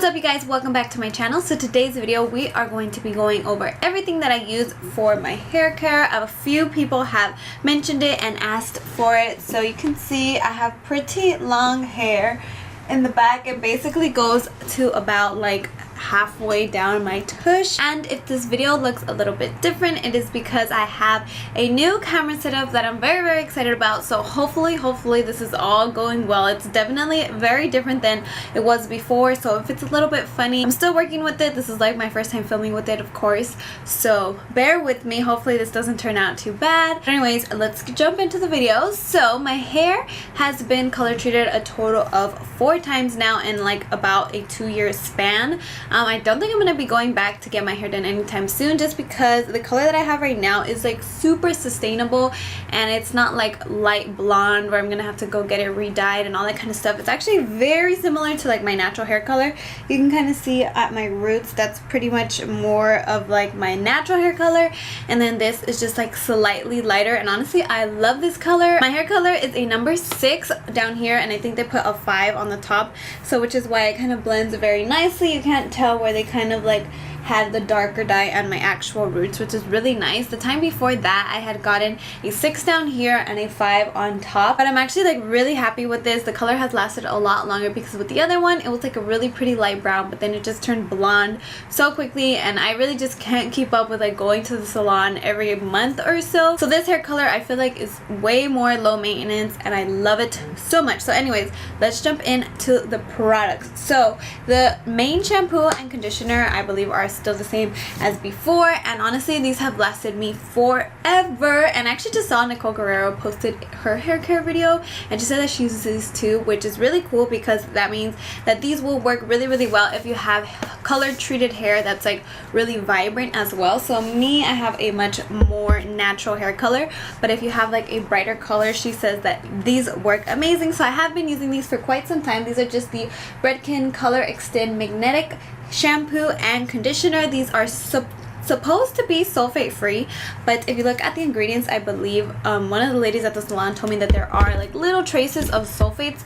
What's up you guys, welcome back to my channel. So today's video we are going to be going over everything that I use for my hair care. A few people have mentioned it and asked for it. So you can see I have pretty long hair in the back. It basically goes to about like halfway down my tush, and if this video looks a little bit different, it is because I have a new camera setup that I'm very excited about. So hopefully this is all going well. It's definitely very different than it was before, so if it's a little bit funny, I'm still working with it. This is like my first time filming with it, of course, so bear with me. Hopefully this doesn't turn out too bad. But anyways, let's jump into the video. So my hair has been color treated a total of 4 times now in like about a 2-year span. I don't think I'm going to be going back to get my hair done anytime soon, just because the color that I have right now is like super sustainable, and it's not like light blonde where I'm going to have to go get it re-dyed and all that kind of stuff. It's actually very similar to like my natural hair color. You can kind of see at my roots, that's pretty much more of like my natural hair color, and then this is just like slightly lighter, and honestly I love this color. My hair color is a number 6 down here, and I think they put a 5 on the top, so which is why it kind of blends very nicely. You can't tell where they kind of like had the darker dye on my actual roots, which is really nice. The time before that I had gotten a 6 down here and a 5 on top, but I'm actually like really happy with this. The color has lasted a lot longer, because with the other one it was like a really pretty light brown, but then it just turned blonde so quickly, and I really just can't keep up with like going to the salon every month or so. So this hair color I feel like is way more low maintenance, and I love it so much. So anyways, let's jump into the products. So the main shampoo and conditioner I believe are still the same as before, and honestly these have lasted me forever. And I actually just saw Nicole Guerrero posted her hair care video, and she said that she uses these too, which is really cool, because that means that these will work really well if you have color treated hair that's like really vibrant as well. So me, I have a much more natural hair color, but if you have like a brighter color, she says that these work amazing. So I have been using these for quite some time. These are just the Redken Color Extend Magnetic shampoo and conditioner. These are supposed to be sulfate free, but if you look at the ingredients, I believe one of the ladies at the salon told me that there are like little traces of sulfates,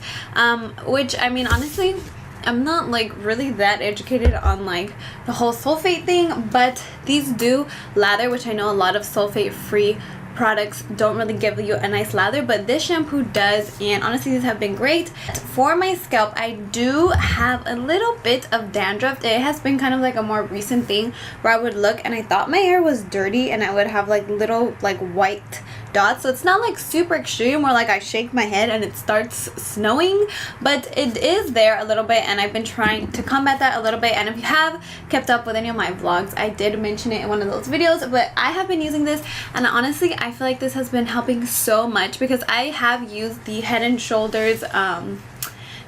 which I mean, honestly I'm not like really that educated on like the whole sulfate thing, but these do lather, which I know a lot of sulfate free products don't really give you a nice lather, but this shampoo does, and honestly these have been great. For my scalp, I do have a little bit of dandruff. It has been kind of like a more recent thing where I would look and I thought my hair was dirty, and I would have like little like white dots. So it's not like super extreme where like I shake my head and it starts snowing, but it is there a little bit, and I've been trying to combat that a little bit. And if you have kept up with any of my vlogs, I did mention it in one of those videos, but I have been using this, and honestly I feel like this has been helping so much, because I have used the Head and Shoulders I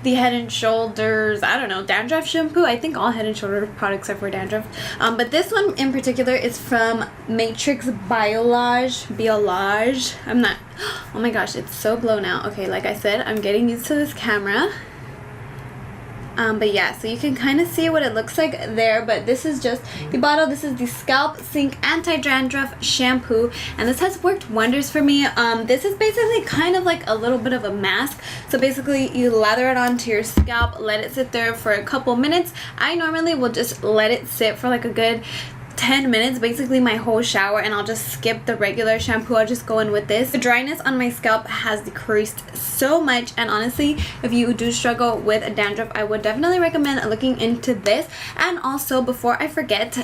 don't know, dandruff shampoo. I think all Head and Shoulder products are for dandruff, but this one in particular is from Matrix Biolage. I'm not, oh my gosh, it's so blown out. Okay, like I said, I'm getting used to this camera. But yeah, so you can kind of see what it looks like there, but this is just the bottle. This is the Scalp Sync Anti-Dandruff Shampoo, and this has worked wonders for me. This is basically kind of like a little bit of a mask. So basically you lather it onto your scalp, let it sit there for a couple minutes. I normally will just let it sit for like a good 10 minutes, basically my whole shower, and I'll just skip the regular shampoo. I'll just go in with this. The dryness on my scalp has decreased so much, and honestly if you do struggle with dandruff, I would definitely recommend looking into this. And also, before I forget,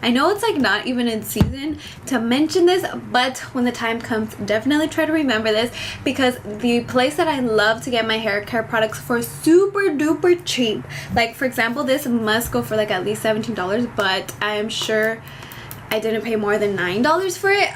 I know it's like not even in season to mention this, but when the time comes, definitely try to remember this, because the place that I love to get my hair care products for super duper cheap, like for example this must go for like at least $17, but I am sure I didn't pay more than $9 for it.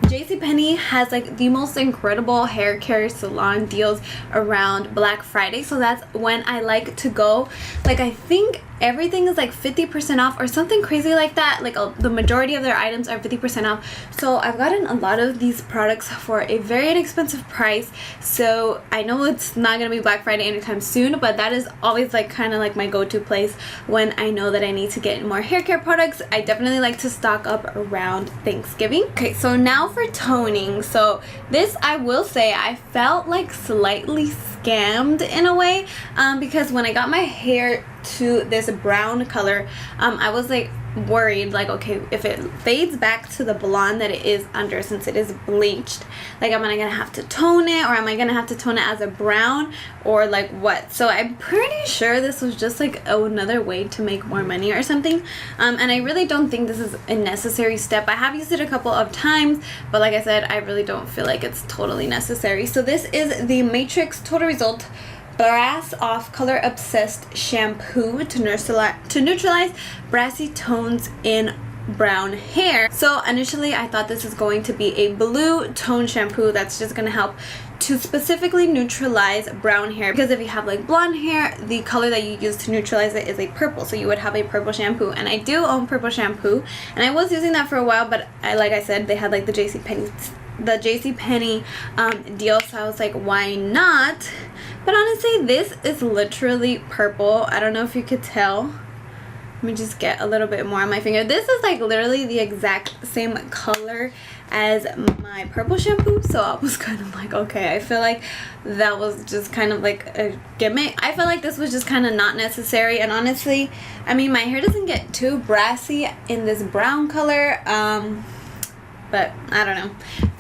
JCPenney has like the most incredible hair care salon deals around Black Friday, so that's when I like to go. Like I think everything is like 50% off or something crazy like that. Like the majority of their items are 50% off. So I've gotten a lot of these products for a very inexpensive price. So I know it's not gonna be Black Friday anytime soon, but that is always like kind of like my go-to place when I know that I need to get more hair care products. I definitely like to stock up around Thanksgiving. Okay, so now for toning, so this, I will say, I felt like slightly scammed in a way, because when I got my hair to this brown color, I was like worried, like, okay, if it fades back to the blonde that it is under, since it is bleached, like, am I gonna have to tone it, or am I gonna have to tone it as a brown, or like what? So I'm pretty sure this was just like another way to make more money or something, and I really don't think this is a necessary step. I have used it a couple of times, but like I said, I really don't feel like it's totally necessary. So this is the Matrix Total Result Brass Off Color Obsessed Shampoo to neutralize brassy tones in brown hair. So initially I thought this is going to be a blue tone shampoo that's just going to help to specifically neutralize brown hair, because if you have like blonde hair, the color that you use to neutralize it is a purple, so you would have a purple shampoo, and I do own purple shampoo and I was using that for a while, but like I said, they had like the JCPenney deal, so I was like, why not? But honestly, this is literally purple. I don't know if you could tell. Let me just get a little bit more on my finger. This is like literally the exact same color as my purple shampoo, so I was kind of like, okay, I feel like that was just kind of like a gimmick. I feel like this was just kind of not necessary, and honestly, I mean, my hair doesn't get too brassy in this brown color, but I don't know.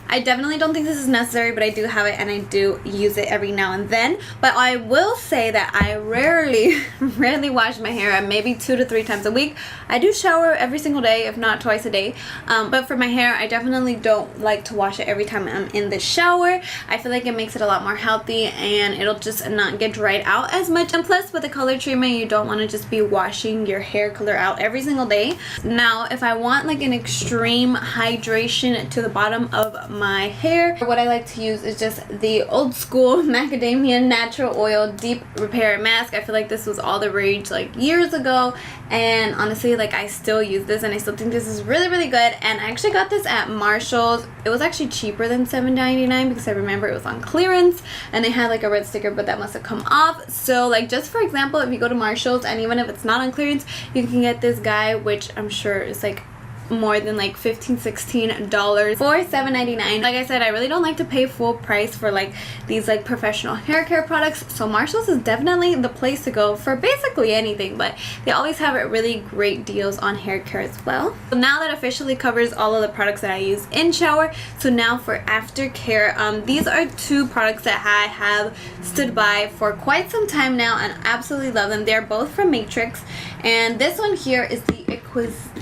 I definitely don't think this is necessary, but I do have it and I do use it every now and then. But I will say that I rarely wash my hair, maybe 2 to 3 times a week. I do shower every single day, if not twice a day. But for my hair, I definitely don't like to wash it every time I'm in the shower. I feel like it makes it a lot more healthy and it'll just not get dried out as much. And plus, with a color treatment, you don't want to just be washing your hair color out every single day. Now, if I want like an extreme hydration to the bottom of my hair, what I like to use is just the old school macadamia natural oil deep repair mask. I feel like this was all the rage like years ago, and honestly, like, I still use this and I still think this is really good. And I actually got this at Marshall's. It was actually cheaper than $7.99 because I remember it was on clearance and they had like a red sticker, but that must have come off. So like, just for example, if you go to Marshall's, and even if it's not on clearance, you can get this guy, which I'm sure is like more than like $15-16 for $7.99. Like I said, I really don't like to pay full price for like these like professional hair care products, so Marshall's is definitely the place to go for basically anything, but they always have really great deals on hair care as well. So now that officially covers all of the products that I use in shower, so now for aftercare, these are 2 products that I have stood by for quite some time now and absolutely love them. They're both from Matrix, and this one here is the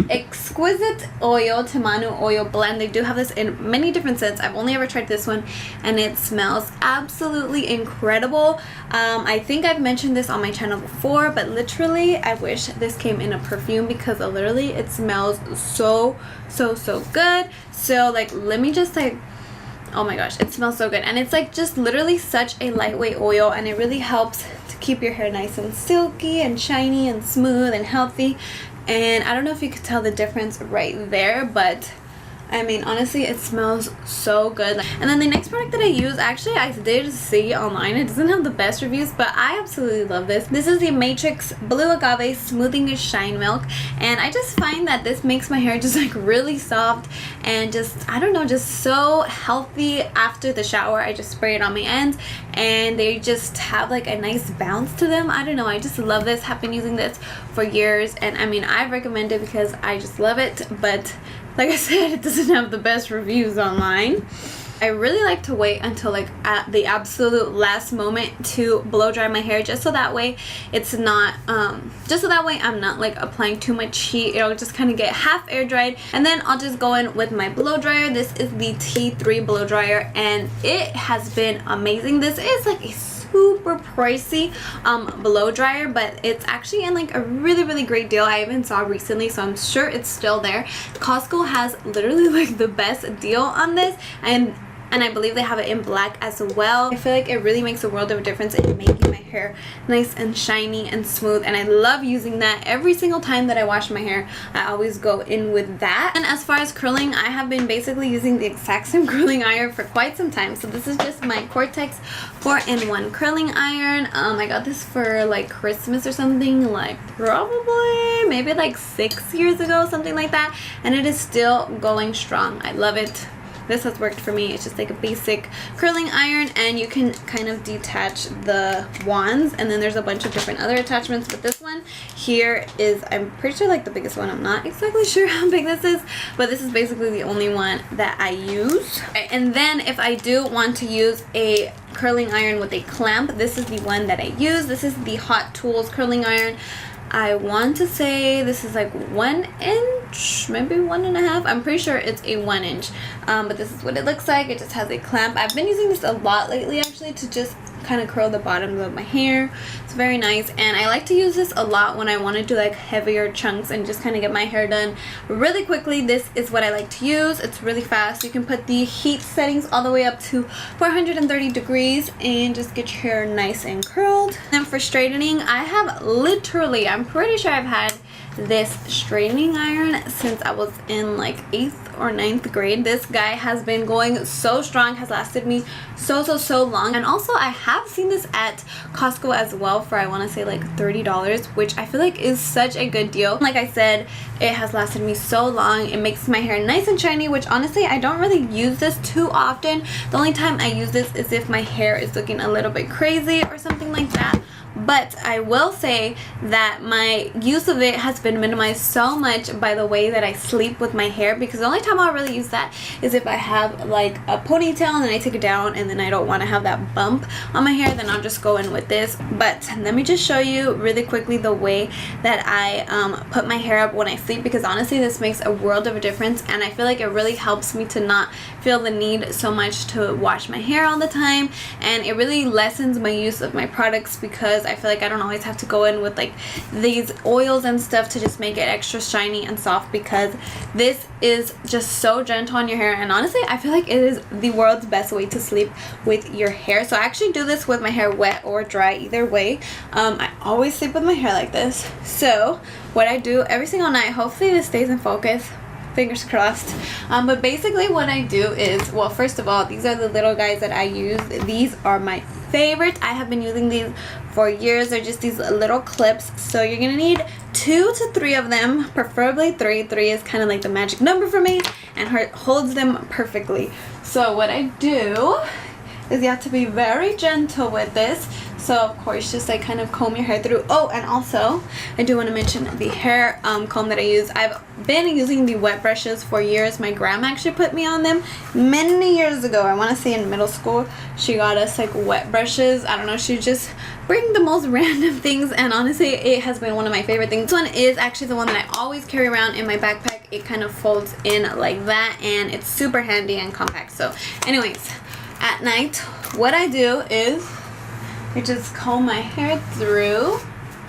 Exquisite Oil Tamanu Oil Blend. They do have this in many different scents. I've only ever tried this one and it smells absolutely incredible. I think I've mentioned this on my channel before, but literally I wish this came in a perfume because literally it smells so good. So like, let me just like, oh my gosh, it smells so good, and it's like just literally such a lightweight oil, and it really helps to keep your hair nice and silky and shiny and smooth and healthy. And I don't know if you could tell the difference right there, but I mean, honestly, it smells so good. And then the next product that I use, actually I did see online, it doesn't have the best reviews, but I absolutely love this. This is the Matrix Blue Agave Smoothing Shine Milk, and I just find that this makes my hair just like really soft and just, I don't know, just so healthy after the shower. I just spray it on my ends and they just have like a nice bounce to them. I don't know, I just love this. Have been using this for years, and I mean, I recommend it because I just love it, but like I said, it doesn't have the best reviews online. I really like to wait until like at the absolute last moment to blow dry my hair, just so that way it's not just so that way I'm not like applying too much heat. It'll just kind of get half air dried, and then I'll just go in with my blow dryer. This is the T3 blow dryer and it has been amazing. This is like a super pricey blow dryer, but it's actually in like a really great deal. I even saw recently, so I'm sure it's still there. Costco has literally like the best deal on this, and I believe they have it in black as well. I feel like it really makes a world of a difference in making my hair nice and shiny and smooth, and I love using that. Every single time that I wash my hair, I always go in with that. And as far as curling, I have been basically using the exact same curling iron for quite some time. So this is just my Cortex 4-in-1 curling iron. I got this for like Christmas or something, like probably maybe like 6 years ago, something like that, and it is still going strong. I love it. this has worked for me. It's just like a basic curling iron, and you can kind of detach the wands, and then there's a bunch of different other attachments, but this one here is, I'm pretty sure, like the biggest one. I'm not exactly sure how big this is, but this is basically the only one that I use. And then if I do want to use a curling iron with a clamp, this is the one that I use. This is the Hot Tools curling iron. I want to say this is like 1 inch, maybe 1.5. I'm pretty sure it's a 1 inch, but this is what it looks like. It just has a clamp. I've been using this a lot lately, actually, to just kind of curl the bottoms of my hair. It's very nice, and I like to use this a lot when I want to do like heavier chunks and just kind of get my hair done really quickly. This is what I like to use. It's really fast. You can put the heat settings all the way up to 430 degrees and just get your hair nice and curled. And for straightening, I have literally, I'm pretty sure I've had this straightening iron since I was in like 8th or 9th grade. This guy has been going so strong, has lasted me so long. And also I have seen this at Costco as well for, I want to say, like $30, which I feel like is such a good deal. Like I said, it has lasted me so long. It makes my hair nice and shiny, which honestly I don't really use this too often. The only time I use this is if my hair is looking a little bit crazy or something like that. But I will say that my use of it has been minimized so much by the way that I sleep with my hair, because the only time I'll really use that is if I have like a ponytail and then I take it down and then I don't want to have that bump on my hair, then I'll just go in with this. But let me just show you really quickly the way that I put my hair up when I sleep, because honestly this makes a world of a difference, and I feel like it really helps me to not feel the need so much to wash my hair all the time, and it really lessens my use of my products, because I feel like I don't always have to go in with like these oils and stuff to just make it extra shiny and soft, because this is just so gentle on your hair. And honestly I feel like it is the world's best way to sleep with your hair. So I actually do this with my hair wet or dry, either way. I always sleep with my hair like this. So what I do every single night, hopefully this stays in focus, fingers crossed, but basically what I do is, well, first of all, these are the little guys that I use. These are my favorite. I have been using these for years. They're just these little clips, so you're gonna need 2 to 3 of them, preferably 3. 3 is kind of like the magic number for me, and holds them perfectly. So what I do is you have to be very gentle with this. So of course just like kind of comb your hair through. Oh, and also I do want to mention the hair comb that I use. I've been using the wet brushes for years. My grandma actually put me on them many years ago. I want to say in middle school she got us like wet brushes. I don't know, she just bring the most random things, and honestly it has been one of my favorite things. This one is actually the one that I always carry around in my backpack. It kind of folds in like that, and it's super handy and compact. So anyways, at night what I do is I just comb my hair through,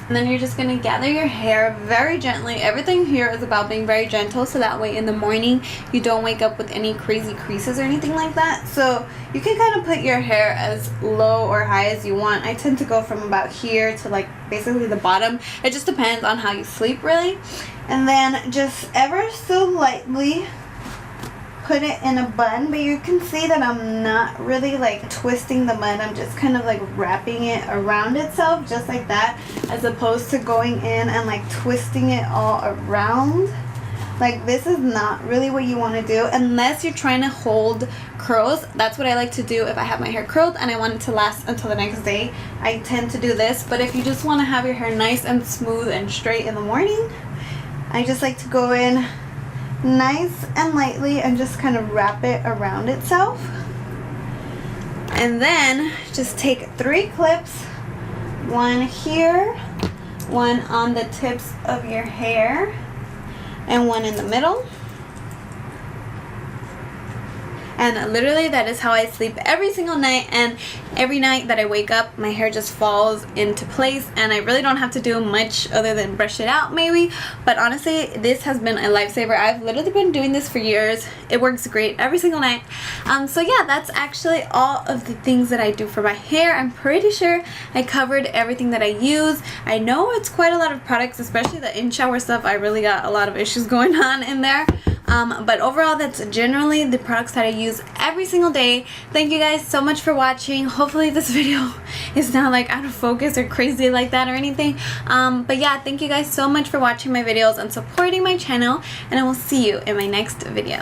and then you're just going to gather your hair very gently. Everything here is about being very gentle, so that way in the morning you don't wake up with any crazy creases or anything like that. So you can kind of put your hair as low or high as you want. I tend to go from about here to like basically the bottom. It just depends on how you sleep, really. And then just ever so lightly put it in a bun, but you can see that I'm not really like twisting the bun. I'm just kind of like wrapping it around itself just like that, as opposed to going in and like twisting it all around. Like, this is not really what you want to do unless you're trying to hold curls. That's what I like to do if I have my hair curled and I want it to last until the next day. I tend to do this. But if you just want to have your hair nice and smooth and straight in the morning, I just like to go in nice and lightly and just kind of wrap it around itself. And then just take 3 clips, one here, one on the tips of your hair, and one in the middle. And literally that is how I sleep every single night, and every night that I wake up my hair just falls into place, and I really don't have to do much other than brush it out maybe. But honestly, this has been a lifesaver. I've literally been doing this for years. It works great every single night. So yeah, that's actually all of the things that I do for my hair. I'm pretty sure I covered everything that I use. I know it's quite a lot of products, especially the in-shower stuff. I really got a lot of issues going on in there. But overall, that's generally the products that I use every single day. Thank you guys so much for watching. Hopefully this video is not like out of focus or crazy like that or anything. But yeah, thank you guys so much for watching my videos and supporting my channel, and I will see you in my next video.